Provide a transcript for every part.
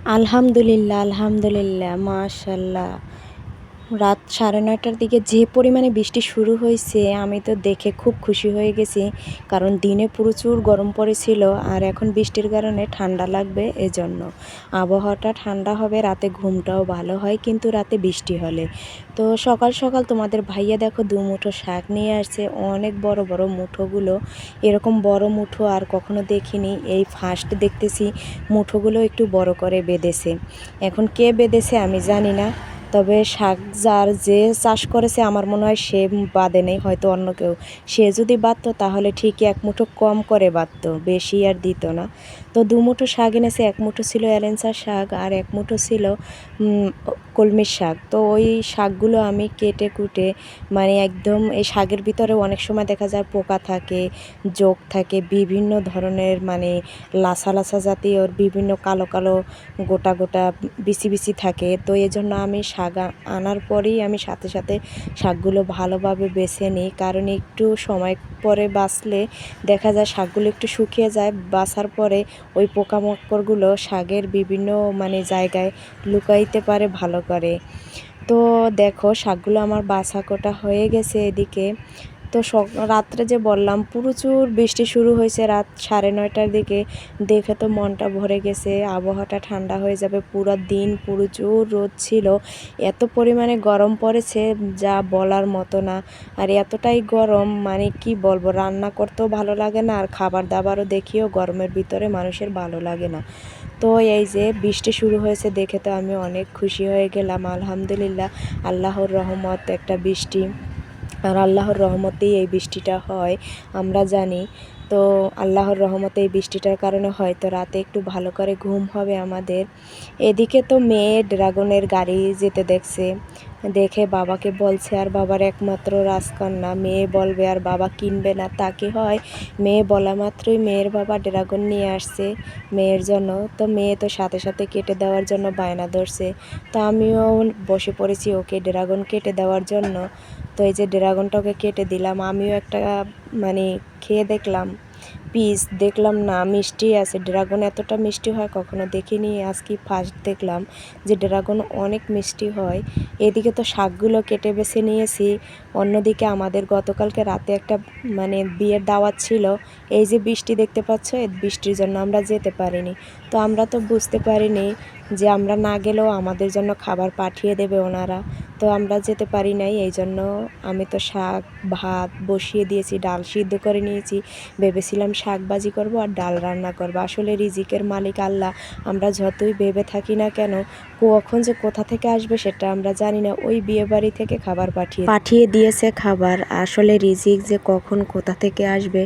আলহামদুলিল্লাহ, আলহামদুলিল্লাহ, মাশাল্লাহ। রাত 9:30টার দিকে যে পরিমাণে বৃষ্টি শুরু হয়েছে আমি তো দেখে খুব খুশি হয়ে গেছি। কারণ দিনে প্রচুর গরম পড়েছিল আর এখন বৃষ্টির কারণে ঠান্ডা লাগবে এজন্য। আবহাওয়াটা ঠান্ডা হবে, রাতে ঘুমটাও ভালো হয় কিন্তু রাতে বৃষ্টি হলে। তো সকাল সকাল তোমাদের ভাইয়া দেখো 2 মুঠো শাক নিয়ে আসছে, অনেক বড় বড় মুঠোগুলো। এরকম বড় মুঠো আর কখনো দেখিনি, এই ফার্স্ট দেখতেছি। মুঠোগুলো একটু বড় করে বেঁধেছে। এখন কে বেঁধেছে আমি জানি না, তবে শাক যে চাষ করেছে আমার মনে হয় সে বাঁধে নেই, হয়তো অন্য কেউ। সে যদি বাঁধতো তাহলে ঠিকই 1 মুঠো কম করে বাঁধতো, বেশি আর দিত না। তো 2 মুঠো শাক এনেছে, 1 মুঠো ছিল এলেঞ্চা শাক আর 1 মুঠো ছিল কলমির শাক। তো ওই শাকগুলো আমি কেটে কুটে মানে একদম, এই শাকের ভিতরে অনেক সময় দেখা যায় পোকা থাকে, জোক থাকে, বিভিন্ন ধরনের মানে লাসা লাসা জাতীয় বিভিন্ন কালো কালো গোটা গোটা বিচি বিচি থাকে। তো এজন্য আমি শাক আনার পরেই আমি সাথে সাথে শাকগুলো ভালোভাবে বেছে নিই, কারণ একটু সময় পরে বাছলে দেখা যায় শাকগুলো একটু শুকিয়ে যায়। বাছার পরে ওই পোকামাকড়গুলো শাকের বিভিন্ন মানে জায়গায় লুকাইতে পারে ভালো করে। তো দেখো শাকগুলো আমার বাছা কোটা হয়ে গেছে এদিকে। তো রাত্রে যে বললাম প্রচুর বৃষ্টি শুরু হয়েছে রাত 9:30টার দিকে, দেখে তো মনটা ভরে গেছে। আবহাওয়াটা ঠান্ডা হয়ে যাবে, পুরো দিন প্রচুর রোদ ছিল, এত পরিমাণে গরম পড়েছে যা বলার মতো না। আর এতটাই গরম মানে কি বলবো, রান্না করতেও ভালো লাগে না আর খাবার দাবারও দেখিও গরমের ভিতরে মানুষের ভালো লাগে না। তো এই যে বৃষ্টি শুরু হয়েছে দেখে তো আমি অনেক খুশি হয়ে গেলাম। আলহামদুলিল্লাহ, আল্লাহর রহমত একটা বৃষ্টি, আর আল্লাহর রহমতেই এই বৃষ্টিটা হয় আমরা জানি। তো আল্লাহর রহমতে এই বৃষ্টিটার কারণে হয়তো রাতে একটু ভালো করে ঘুম হবে আমাদের। এদিকে তো মেয়ে ড্রাগনের গাড়ি যেতে দেখছে, দেখে বাবাকে বলছে, আর বাবার একমাত্র রাজকন্যা, মেয়ে বলবে আর বাবা কিনবে না তা কি হয়? মেয়ে বলা মাত্রই মেয়ের বাবা ড্রাগন নিয়ে আসছে মেয়ের জন্য। তো মেয়ে তো সাথে সাথে কেটে দেওয়ার জন্য বায়না ধরছে। তো আমিও বসে পড়েছি ওকে ড্রাগন কেটে দেওয়ার জন্য। তো এই যে ড্রাগনটাকে কেটে দিলাম, আমিও একটা মানে খেয়ে দেখলাম, পিস দেখলাম না মিষ্টি আছে। ড্রাগন এতটা মিষ্টি হয় কখনো দেখিনি, আজকে ফার্স্ট দেখলাম যে ড্রাগন অনেক মিষ্টি হয়। এদিকে তো শাকগুলো কেটে বেছে নিয়েছি, অন্যদিকে আমাদের গতকালকে রাতে একটা মানে বিয়ের দাওয়াত ছিল। এই যে বৃষ্টি দেখতে পাচ্ছ, এই বৃষ্টির জন্য আমরা যেতে পারিনি। তো আমরা তো বুঝতে পারিনি যে আমরা না গেলেও আমাদের জন্য খাবার পাঠিয়ে দেবে ওনারা। তো আমরা যেতে পারি নাই, এই জন্য আমি তো শাক ভাত বসিয়ে দিয়েছি, ডাল সিদ্ধ করে নিয়েছি। ভেবেছিলাম শাক ভাজি করবো আর ডাল রান্না করবো। আসলে রিজিকের মালিক আল্লাহ, আমরা যতই ভেবে থাকি না কেন কখন যে কোথা থেকে আসবে সেটা আমরা জানি না। ওই বিয়ে বাড়ি থেকে খাবার পাঠিয়ে দিয়েছে খাবার। আসলে রিজিক যে কখন কোথা থেকে আসবে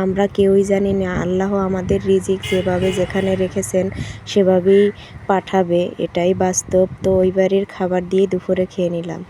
আমরা কেউই জানি না। আল্লাহ আমাদের রিজিক যেভাবে যেখানে রেখেছেন সেভাবেই পাঠাবে, এটাই বাস্তব। তো ওই বাড়ির খাবার দিয়ে দুপুরে খেয়ে নিলাম।